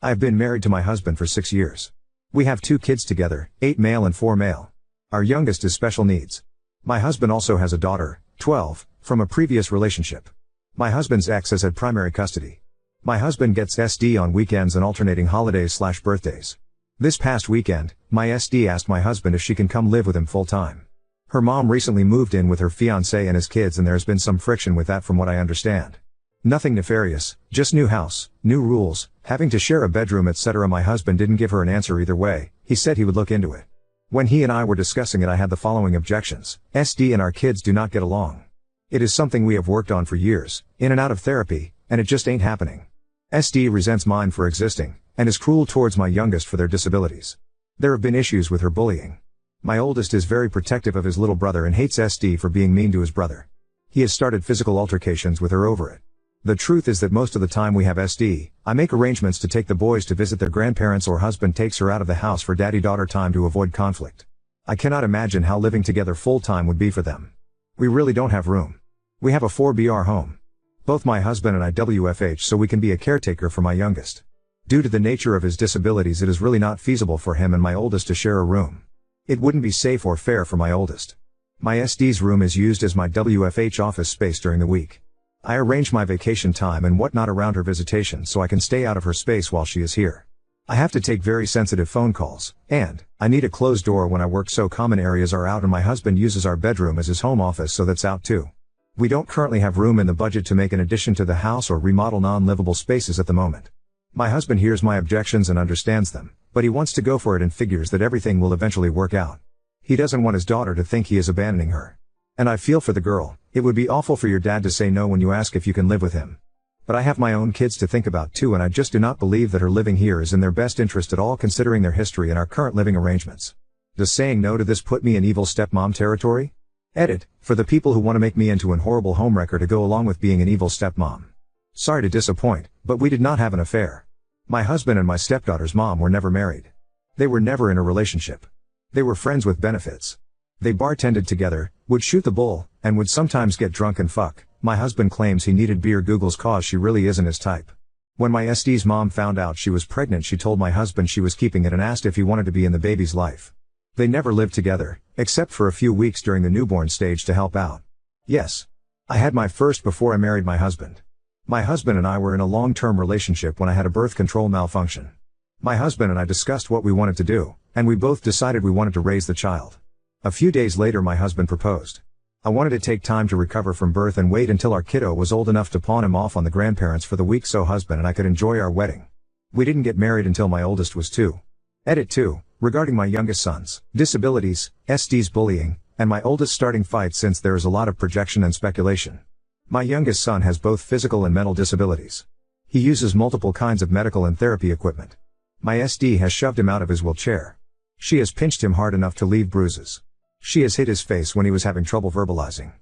I have been married to my husband for 6 years. We have 2 kids together, 8 male and 4 male. Our youngest is special needs. My husband also has a daughter, 12, from a previous relationship. My husband's ex has had primary custody. My husband gets SD on weekends and alternating holidays/birthdays. This past weekend, my SD asked my husband if she can come live with him full time. Her mom recently moved in with her fiancé and his kids, and there's been some friction with that from what I understand. Nothing nefarious, just new house, new rules, having to share a bedroom, etc. My husband didn't give her an answer either way. He said he would look into it. When he and I were discussing it, I had the following objections. SD and our kids do not get along. It is something we have worked on for years, in and out of therapy, and it just ain't happening. SD resents mine for existing, and is cruel towards my youngest for their disabilities. There have been issues with her bullying. My oldest is very protective of his little brother and hates SD for being mean to his brother. He has started physical altercations with her over it. The truth is that most of the time we have SD, I make arrangements to take the boys to visit their grandparents, or husband takes her out of the house for daddy-daughter time to avoid conflict. I cannot imagine how living together full-time would be for them. We really don't have room. We have a 4BR home. Both my husband and I WFH so we can be a caretaker for my youngest. Due to the nature of his disabilities, it is really not feasible for him and my oldest to share a room. It wouldn't be safe or fair for my oldest. My SD's room is used as my WFH office space during the week. I arrange my vacation time and whatnot around her visitation so I can stay out of her space while she is here. I have to take very sensitive phone calls, and I need a closed door when I work, so common areas are out, and my husband uses our bedroom as his home office, so that's out too. We don't currently have room in the budget to make an addition to the house or remodel non-livable spaces at the moment. My husband hears my objections and understands them, but he wants to go for it and figures that everything will eventually work out. He doesn't want his daughter to think he is abandoning her. And I feel for the girl. It would be awful for your dad to say no when you ask if you can live with him. But I have my own kids to think about too, and I just do not believe that her living here is in their best interest at all, considering their history and our current living arrangements. Does saying no to this put me in evil stepmom territory? Edit, for the people who want to make me into an horrible homewrecker to go along with being an evil stepmom. Sorry to disappoint, but we did not have an affair. My husband and my stepdaughter's mom were never married. They were never in a relationship. They were friends with benefits. They bartended together, would shoot the bull, and would sometimes get drunk and fuck. My husband claims he needed beer, Google's cause she really isn't his type. When my SD's mom found out she was pregnant, she told my husband she was keeping it and asked if he wanted to be in the baby's life. They never lived together, except for a few weeks during the newborn stage to help out. Yes. I had my first before I married my husband. My husband and I were in a long-term relationship when I had a birth control malfunction. My husband and I discussed what we wanted to do, and we both decided we wanted to raise the child. A few days later my husband proposed. I wanted to take time to recover from birth and wait until our kiddo was old enough to pawn him off on the grandparents for the week so husband and I could enjoy our wedding. We didn't get married until my oldest was 2. Edit 2, regarding my youngest son's disabilities, SD's bullying, and my oldest starting fights, since there is a lot of projection and speculation. My youngest son has both physical and mental disabilities. He uses multiple kinds of medical and therapy equipment. My SD has shoved him out of his wheelchair. She has pinched him hard enough to leave bruises. She has hit his face when he was having trouble verbalizing.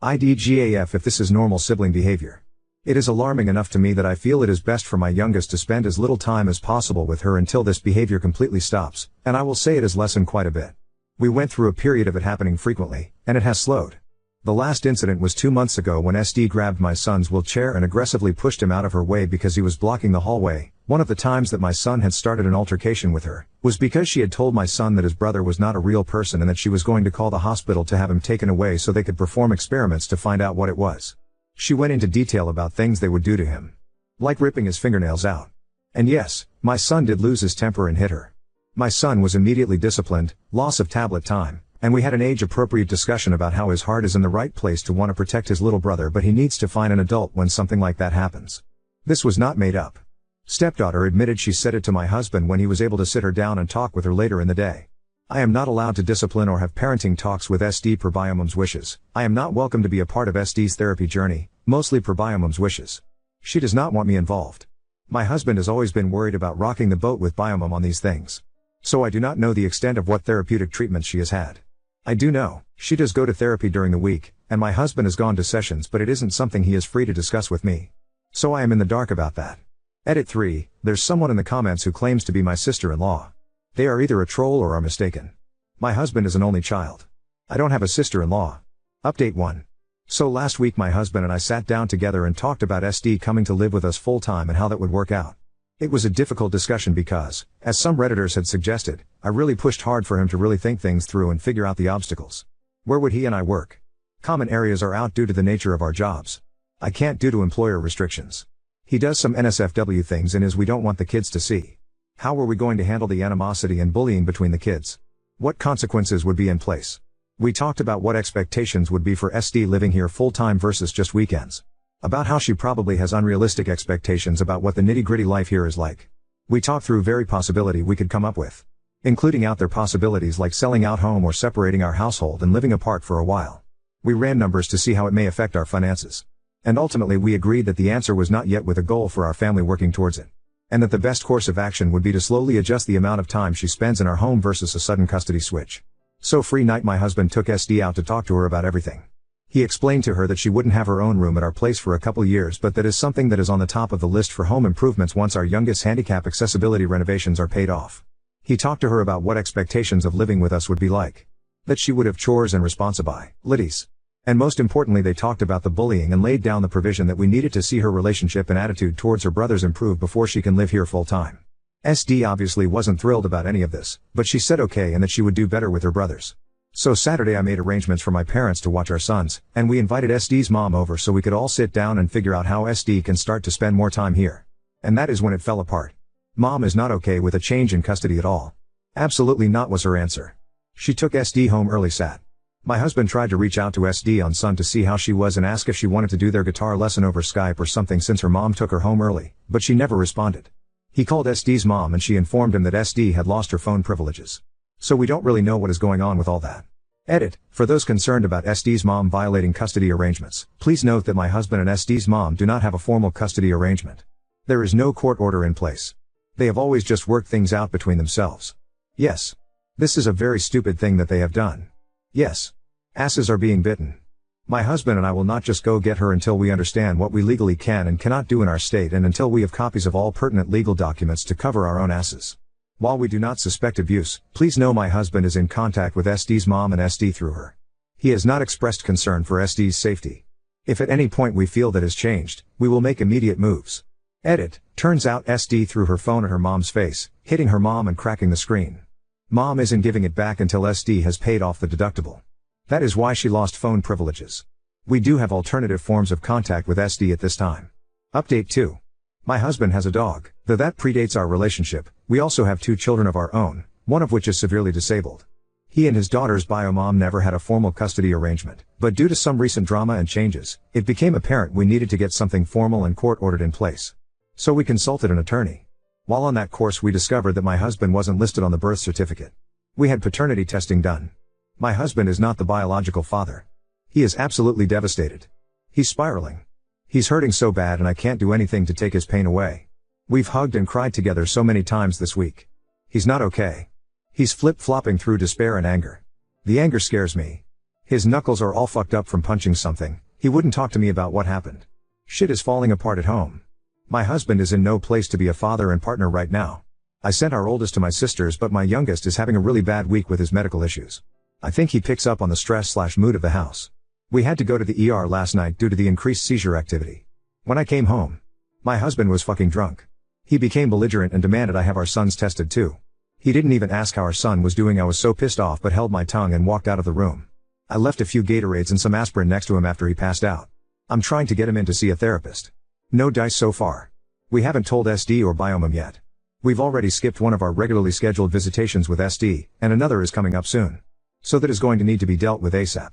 IDGAF if this is normal sibling behavior. It is alarming enough to me that I feel it is best for my youngest to spend as little time as possible with her until this behavior completely stops, and I will say it has lessened quite a bit. We went through a period of it happening frequently, and it has slowed. The last incident was 2 months ago when SD grabbed my son's wheelchair and aggressively pushed him out of her way because he was blocking the hallway. One of the times that my son had started an altercation with her was because she had told my son that his brother was not a real person and that she was going to call the hospital to have him taken away so they could perform experiments to find out what it was. She went into detail about things they would do to him. Like ripping his fingernails out. And yes, my son did lose his temper and hit her. My son was immediately disciplined, loss of tablet time, and we had an age-appropriate discussion about how his heart is in the right place to want to protect his little brother, but he needs to find an adult when something like that happens. This was not made up. Stepdaughter admitted she said it to my husband when he was able to sit her down and talk with her later in the day. I am not allowed to discipline or have parenting talks with SD per Biomom's wishes. I am not welcome to be a part of SD's therapy journey, mostly per Biomom's wishes. She does not want me involved. My husband has always been worried about rocking the boat with Biomom on these things. So I do not know the extent of what therapeutic treatment she has had. I do know, she does go to therapy during the week, and my husband has gone to sessions, but it isn't something he is free to discuss with me. So I am in the dark about that. Edit 3, there's someone in the comments who claims to be my sister-in-law. They are either a troll or are mistaken. My husband is an only child. I don't have a sister-in-law. Update 1. So last week my husband and I sat down together and talked about SD coming to live with us full-time and how that would work out. It was a difficult discussion because, as some Redditors had suggested, I really pushed hard for him to really think things through and figure out the obstacles. Where would he and I work? Common areas are out due to the nature of our jobs. I can't due to employer restrictions. He does some NSFW things and we don't want the kids to see. How were we going to handle the animosity and bullying between the kids? What consequences would be in place? We talked about what expectations would be for SD living here full-time versus just weekends. About how she probably has unrealistic expectations about what the nitty-gritty life here is like. We talked through every possibility we could come up with. Including out their possibilities like selling out home or separating our household and living apart for a while. We ran numbers to see how it may affect our finances. And ultimately we agreed that the answer was not yet with a goal for our family working towards it. And that the best course of action would be to slowly adjust the amount of time she spends in our home versus a sudden custody switch. So free night my husband took SD out to talk to her about everything. He explained to her that she wouldn't have her own room at our place for a couple years but that is something that is on the top of the list for home improvements once our youngest handicap accessibility renovations are paid off. He talked to her about what expectations of living with us would be like. That she would have chores and responsibilities. And most importantly they talked about the bullying and laid down the provision that we needed to see her relationship and attitude towards her brothers improve before she can live here full time. SD obviously wasn't thrilled about any of this, but she said okay and that she would do better with her brothers. So Saturday I made arrangements for my parents to watch our sons, and we invited SD's mom over so we could all sit down and figure out how SD can start to spend more time here. And that is when it fell apart. Mom is not okay with a change in custody at all. Absolutely not was her answer. She took SD home early Sat. My husband tried to reach out to SD on Sun to see how she was and ask if she wanted to do their guitar lesson over Skype or something since her mom took her home early, but she never responded. He called SD's mom and she informed him that SD had lost her phone privileges. So we don't really know what is going on with all that. Edit, for those concerned about SD's mom violating custody arrangements, please note that my husband and SD's mom do not have a formal custody arrangement. There is no court order in place. They have always just worked things out between themselves. Yes. This is a very stupid thing that they have done. Yes. Asses are being bitten. My husband and I will not just go get her until we understand what we legally can and cannot do in our state and until we have copies of all pertinent legal documents to cover our own asses. While we do not suspect abuse, please know my husband is in contact with SD's mom and SD through her. He has not expressed concern for SD's safety. If at any point we feel that has changed, we will make immediate moves. Edit, turns out SD threw her phone at her mom's face, hitting her mom and cracking the screen. Mom isn't giving it back until SD has paid off the deductible. That is why she lost phone privileges. We do have alternative forms of contact with SD at this time. Update 2. My husband has a dog, though that predates our relationship. We also have 2 children of our own, one of which is severely disabled. He and his daughter's bio mom never had a formal custody arrangement, but due to some recent drama and changes, it became apparent we needed to get something formal and court-ordered in place. So we consulted an attorney. While on that course we discovered that my husband wasn't listed on the birth certificate. We had paternity testing done. My husband is not the biological father. He is absolutely devastated. He's spiraling. He's hurting so bad and I can't do anything to take his pain away. We've hugged and cried together so many times this week. He's not okay. He's flip-flopping through despair and anger. The anger scares me. His knuckles are all fucked up from punching something. He wouldn't talk to me about what happened. Shit is falling apart at home. My husband is in no place to be a father and partner right now. I sent our oldest to my sister's but my youngest is having a really bad week with his medical issues. I think he picks up on the stress/mood of the house. We had to go to the ER last night due to the increased seizure activity. When I came home, my husband was fucking drunk. He became belligerent and demanded I have our sons tested too. He didn't even ask how our son was doing. I was so pissed off but held my tongue and walked out of the room. I left a few Gatorades and some aspirin next to him after he passed out. I'm trying to get him in to see a therapist. No dice so far. We haven't told SD or Biomom yet. We've already skipped one of our regularly scheduled visitations with SD, and another is coming up soon. So that is going to need to be dealt with ASAP.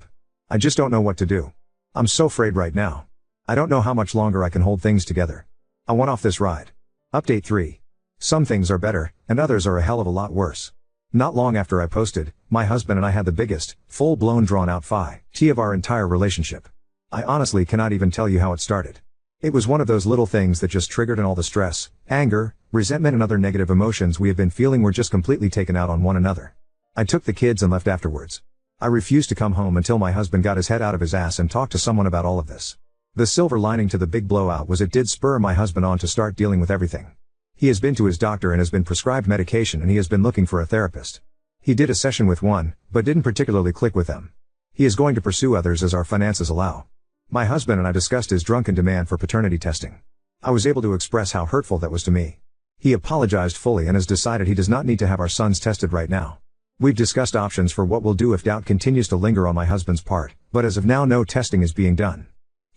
I just don't know what to do. I'm so afraid right now. I don't know how much longer I can hold things together. I want off this ride. Update 3. Some things are better, and others are a hell of a lot worse. Not long after I posted, my husband and I had the biggest, full-blown drawn-out fight of our entire relationship. I honestly cannot even tell you how it started. It was one of those little things that just triggered and all the stress, anger, resentment and other negative emotions we have been feeling were just completely taken out on one another. I took the kids and left afterwards. I refused to come home until my husband got his head out of his ass and talked to someone about all of this. The silver lining to the big blowout was it did spur my husband on to start dealing with everything. He has been to his doctor and has been prescribed medication and he has been looking for a therapist. He did a session with one, but didn't particularly click with them. He is going to pursue others as our finances allow. My husband and I discussed his drunken demand for paternity testing. I was able to express how hurtful that was to me. He apologized fully and has decided he does not need to have our sons tested right now. We've discussed options for what we'll do if doubt continues to linger on my husband's part, but as of now no testing is being done.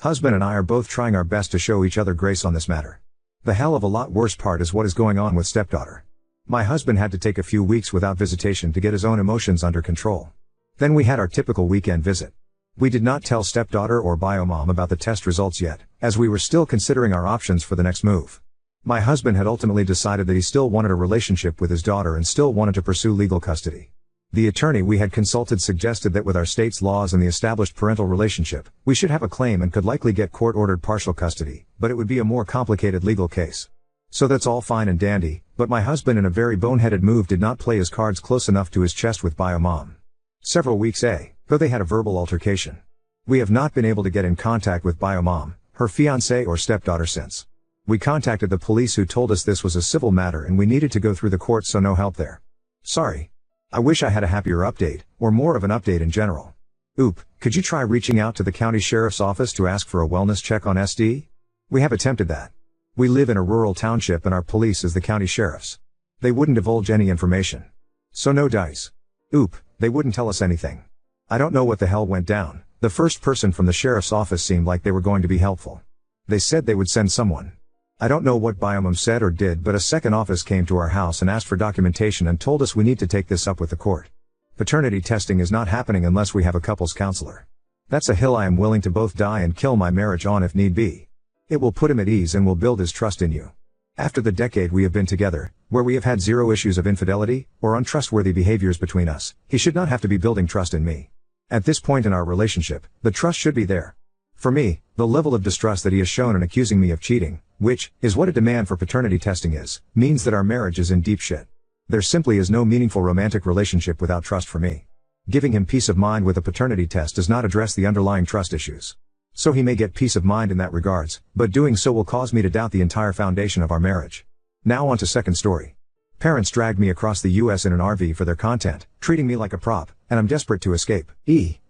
Husband and I are both trying our best to show each other grace on this matter. The hell of a lot worse part is what is going on with stepdaughter. My husband had to take a few weeks without visitation to get his own emotions under control. Then we had our typical weekend visit. We did not tell stepdaughter or biomom about the test results yet, as we were still considering our options for the next move. My husband had ultimately decided that he still wanted a relationship with his daughter and still wanted to pursue legal custody. The attorney we had consulted suggested that with our state's laws and the established parental relationship, we should have a claim and could likely get court-ordered partial custody, but it would be a more complicated legal case. So that's all fine and dandy, but my husband in a very boneheaded move did not play his cards close enough to his chest with biomom. Several weeks ago, they had a verbal altercation. We have not been able to get in contact with biomom, her fiancé or stepdaughter since. We contacted the police who told us this was a civil matter and we needed to go through the courts, so no help there. Sorry. I wish I had a happier update, or more of an update in general. Oop, could you try reaching out to the county sheriff's office to ask for a wellness check on SD? We have attempted that. We live in a rural township and our police is the county sheriff's. They wouldn't divulge any information. So no dice. Oop, they wouldn't tell us anything. I don't know what the hell went down. The first person from the sheriff's office seemed like they were going to be helpful. They said they would send someone. I don't know what biomom said or did, but a second office came to our house and asked for documentation and told us we need to take this up with the court. Paternity testing is not happening unless we have a couples counselor. That's a hill I am willing to both die and kill my marriage on if need be. It will put him at ease and will build his trust in you. After the decade we have been together, where we have had zero issues of infidelity or untrustworthy behaviors between us, he should not have to be building trust in me. At this point in our relationship, the trust should be there. For me, the level of distrust that he has shown in accusing me of cheating, which is what a demand for paternity testing is, means that our marriage is in deep shit. There simply is no meaningful romantic relationship without trust for me. Giving him peace of mind with a paternity test does not address the underlying trust issues. So he may get peace of mind in that regards, but doing so will cause me to doubt the entire foundation of our marriage. Now on to second story. Parents dragged me across the US in an RV for their content, treating me like a prop, and I'm desperate to escape.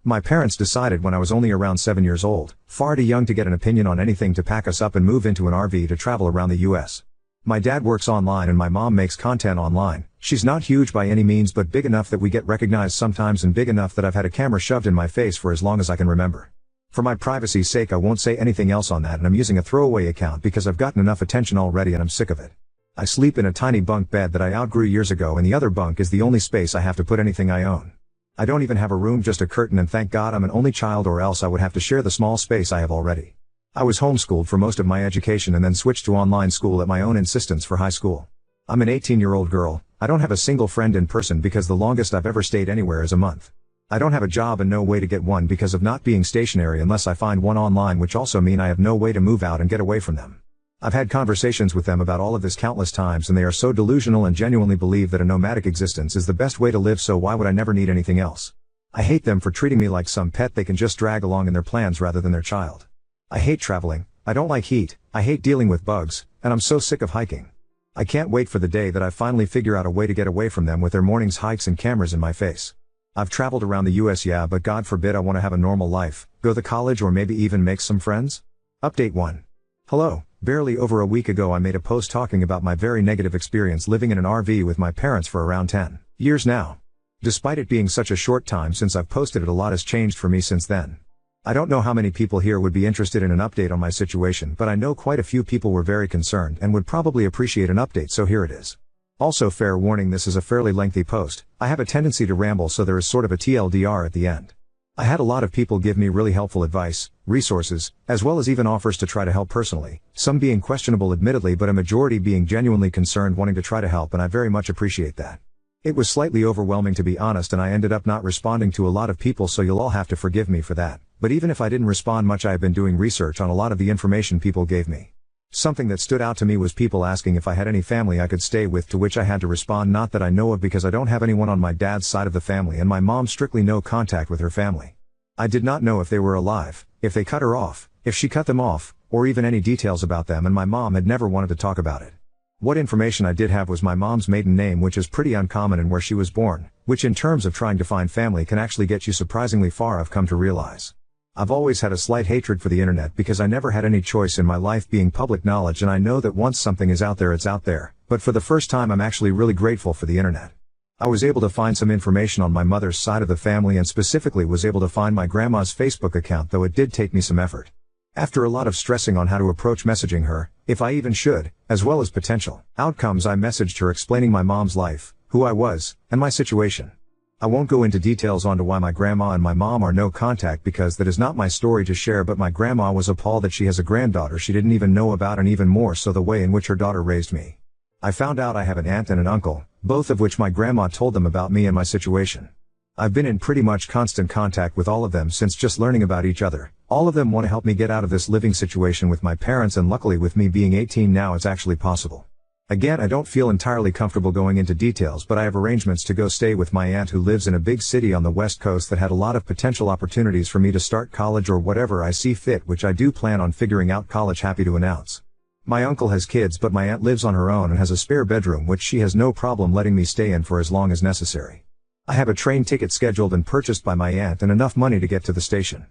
My parents decided when I was only around 7 years old, far too young to get an opinion on anything, to pack us up and move into an RV to travel around the US. My dad works online and my mom makes content online. She's not huge by any means, but big enough that we get recognized sometimes and big enough that I've had a camera shoved in my face for as long as I can remember. For my privacy's sake I won't say anything else on that, and I'm using a throwaway account because I've gotten enough attention already and I'm sick of it. I sleep in a tiny bunk bed that I outgrew years ago, and the other bunk is the only space I have to put anything I own. I don't even have a room, just a curtain, and thank God I'm an only child, or else I would have to share the small space I have already. I was homeschooled for most of my education and then switched to online school at my own insistence for high school. I'm an 18-year-old girl. I don't have a single friend in person because the longest I've ever stayed anywhere is a month. I don't have a job and no way to get one because of not being stationary unless I find one online, which also mean I have no way to move out and get away from them. I've had conversations with them about all of this countless times, and they are so delusional and genuinely believe that a nomadic existence is the best way to live, so why would I never need anything else? I hate them for treating me like some pet they can just drag along in their plans rather than their child. I hate traveling, I don't like heat, I hate dealing with bugs, and I'm so sick of hiking. I can't wait for the day that I finally figure out a way to get away from them with their morning's hikes and cameras in my face. I've traveled around the US, yeah, but God forbid I want to have a normal life, go to college, or maybe even make some friends? Update 1. Hello. Barely over a week ago I made a post talking about my very negative experience living in an RV with my parents for around 10 years now. Despite it being such a short time since I've posted it, a lot has changed for me since then. I don't know how many people here would be interested in an update on my situation, but I know quite a few people were very concerned and would probably appreciate an update, so here it is. Also, fair warning, this is a fairly lengthy post. I have a tendency to ramble, so there is sort of a TLDR at the end. I had a lot of people give me really helpful advice, resources, as well as even offers to try to help personally, some being questionable admittedly, but a majority being genuinely concerned, wanting to try to help, and I very much appreciate that. It was slightly overwhelming, to be honest, and I ended up not responding to a lot of people, so you'll all have to forgive me for that. But even if I didn't respond much, I have been doing research on a lot of the information people gave me. Something that stood out to me was people asking if I had any family I could stay with, to which I had to respond, not that I know of, because I don't have anyone on my dad's side of the family, and my mom strictly no contact with her family. I did not know if they were alive, if they cut her off, if she cut them off, or even any details about them, and my mom had never wanted to talk about it. What information I did have was my mom's maiden name, which is pretty uncommon, and where she was born, which in terms of trying to find family can actually get you surprisingly far, I've come to realize. I've always had a slight hatred for the internet because I never had any choice in my life being public knowledge, and I know that once something is out there, it's out there, but But for the first time I'm actually really grateful for the internet. I was able to find some information on my mother's side of the family and specifically was able to find my grandma's Facebook account, though it did take me some effort. After a lot of stressing on how to approach messaging her, if I even should, as well as potential outcomes, I messaged her explaining my mom's life, who I was, and my situation. I won't go into details onto why my grandma and my mom are no contact because that is not my story to share, but my grandma was appalled that she has a granddaughter she didn't even know about, and even more so the way in which her daughter raised me. I found out I have an aunt and an uncle, both of which my grandma told them about me and my situation. I've been in pretty much constant contact with all of them since just learning about each other. All of them want to help me get out of this living situation with my parents, and luckily with me being 18 now it's actually possible. Again, I don't feel entirely comfortable going into details, but I have arrangements to go stay with my aunt who lives in a big city on the West Coast that had a lot of potential opportunities for me to start college or whatever I see fit, which I do plan on figuring out college, happy to announce. My uncle has kids, but my aunt lives on her own and has a spare bedroom which she has no problem letting me stay in for as long as necessary. I have a train ticket scheduled and purchased by my aunt and enough money to get to the station.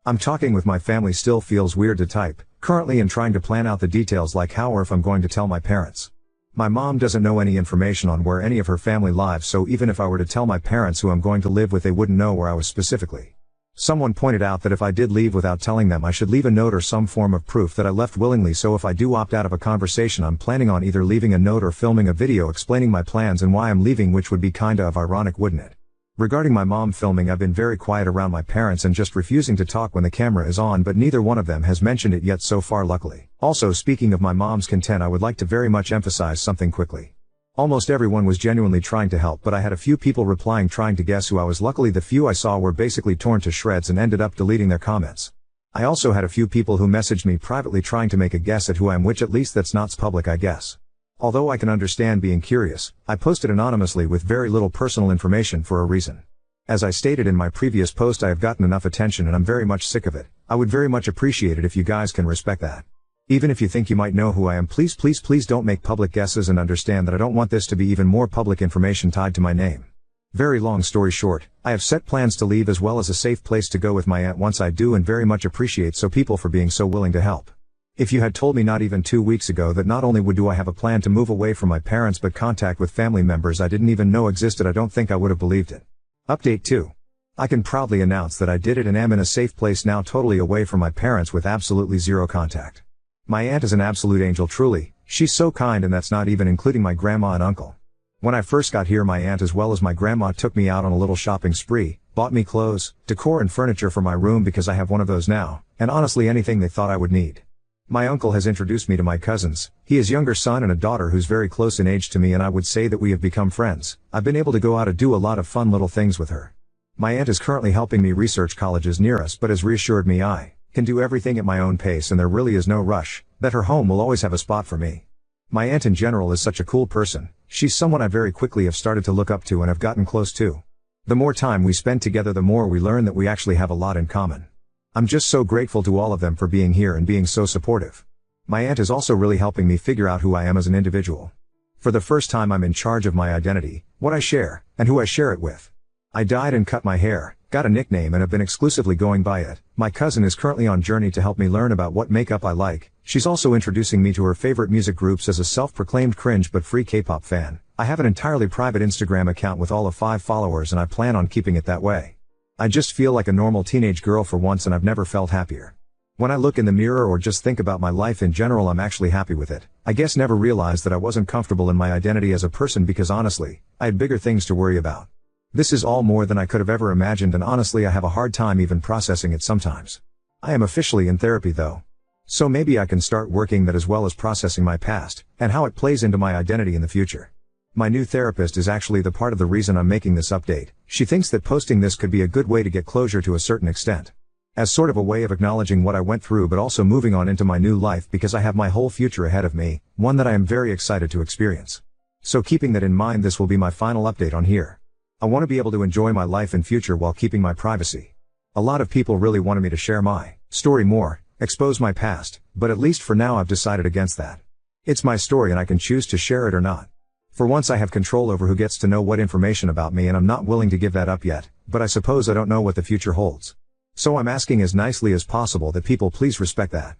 I'm talking with my family, still feels weird to type, currently, and trying to plan out the details like how or if I'm going to tell my parents. My mom doesn't know any information on where any of her family lives, so even if I were to tell my parents who I'm going to live with, they wouldn't know where I was specifically. Someone pointed out that if I did leave without telling them, I should leave a note or some form of proof that I left willingly, so if I do opt out of a conversation, I'm planning on either leaving a note or filming a video explaining my plans and why I'm leaving, which would be kinda of ironic, wouldn't it? Regarding my mom filming, I've been very quiet around my parents and just refusing to talk when the camera is on, but neither one of them has mentioned it yet so far, luckily. Also, speaking of my mom's content, I would like to very much emphasize something quickly. Almost everyone was genuinely trying to help, but I had a few people replying trying to guess who I was. Luckily the few I saw were basically torn to shreds and ended up deleting their comments. I also had a few people who messaged me privately trying to make a guess at who I am, which at least that's not public, I guess. Although I can understand being curious, I posted anonymously with very little personal information for a reason. As I stated in my previous post, I have gotten enough attention and I'm very much sick of it. I would very much appreciate it if you guys can respect that. Even if you think you might know who I am, please don't make public guesses, and understand that I don't want this to be even more public information tied to my name. Very long story short, I have set plans to leave as well as a safe place to go with my aunt once I do, and very much appreciate so people for being so willing to help. If you had told me not even 2 weeks ago that not only do I have a plan to move away from my parents but contact with family members I didn't even know existed, I don't think I would have believed it. Update 2. I can proudly announce that I did it and am in a safe place now, totally away from my parents with absolutely zero contact. My aunt is an absolute angel, truly. She's so kind, and that's not even including my grandma and uncle. When I first got here, my aunt as well as my grandma took me out on a little shopping spree, bought me clothes, decor and furniture for my room because I have one of those now, and honestly anything they thought I would need. My uncle has introduced me to my cousins. He has a younger son and a daughter who's very close in age to me, and I would say that we have become friends. I've been able to go out and do a lot of fun little things with her. My aunt is currently helping me research colleges near us, but has reassured me I can do everything at my own pace and there really is no rush, that her home will always have a spot for me. My aunt in general is such a cool person. She's someone I very quickly have started to look up to and have gotten close to. The more time we spend together, the more we learn that we actually have a lot in common. I'm just so grateful to all of them for being here and being so supportive. My aunt is also really helping me figure out who I am as an individual. For the first time I'm in charge of my identity, what I share, and who I share it with. I dyed and cut my hair, got a nickname and have been exclusively going by it. My cousin is currently on journey to help me learn about what makeup I like. She's also introducing me to her favorite music groups as a self-proclaimed cringe but free K-pop fan. I have an entirely private Instagram account with all of 5 followers and I plan on keeping it that way. I just feel like a normal teenage girl for once and I've never felt happier. When I look in the mirror or just think about my life in general, I'm actually happy with it. I guess never realized that I wasn't comfortable in my identity as a person because honestly, I had bigger things to worry about. This is all more than I could have ever imagined, and honestly I have a hard time even processing it sometimes. I am officially in therapy though. So maybe I can start working that as well as processing my past, and how it plays into my identity in the future. My new therapist is actually the part of the reason I'm making this update. She thinks that posting this could be a good way to get closure to a certain extent. As sort of a way of acknowledging what I went through but also moving on into my new life because I have my whole future ahead of me, one that I am very excited to experience. So keeping that in mind, this will be my final update on here. I want to be able to enjoy my life and future while keeping my privacy. A lot of people really wanted me to share my story more, expose my past, but at least for now I've decided against that. It's my story and I can choose to share it or not. For once I have control over who gets to know what information about me, and I'm not willing to give that up yet, but I suppose I don't know what the future holds. So I'm asking as nicely as possible that people please respect that.